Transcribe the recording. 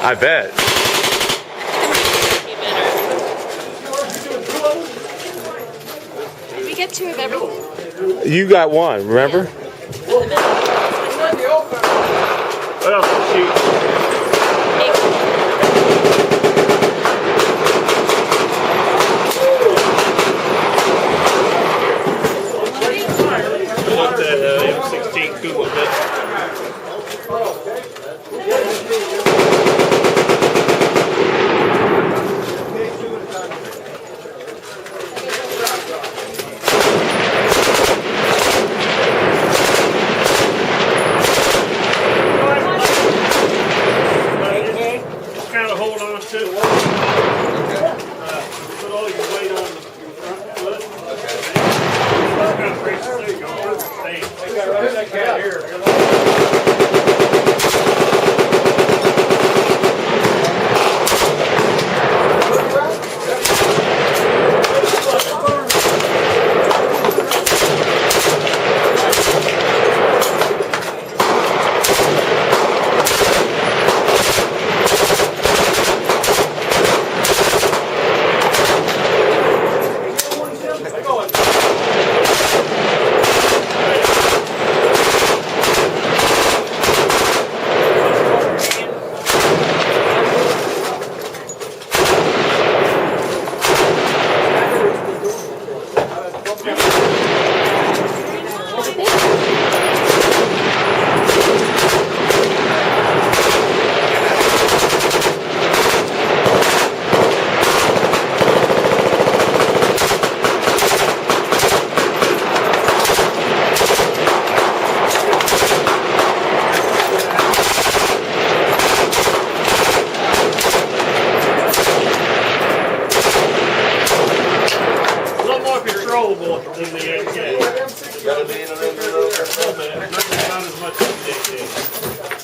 I bet. Did we get 2 of everything? You got one, remember? What else is she? I want that M16 Google bit. Hold on to it. Put all your weight on your front foot. There you go. They got right that here. Controllable than the AK. Got to be in a little bit. Not as much as the AK.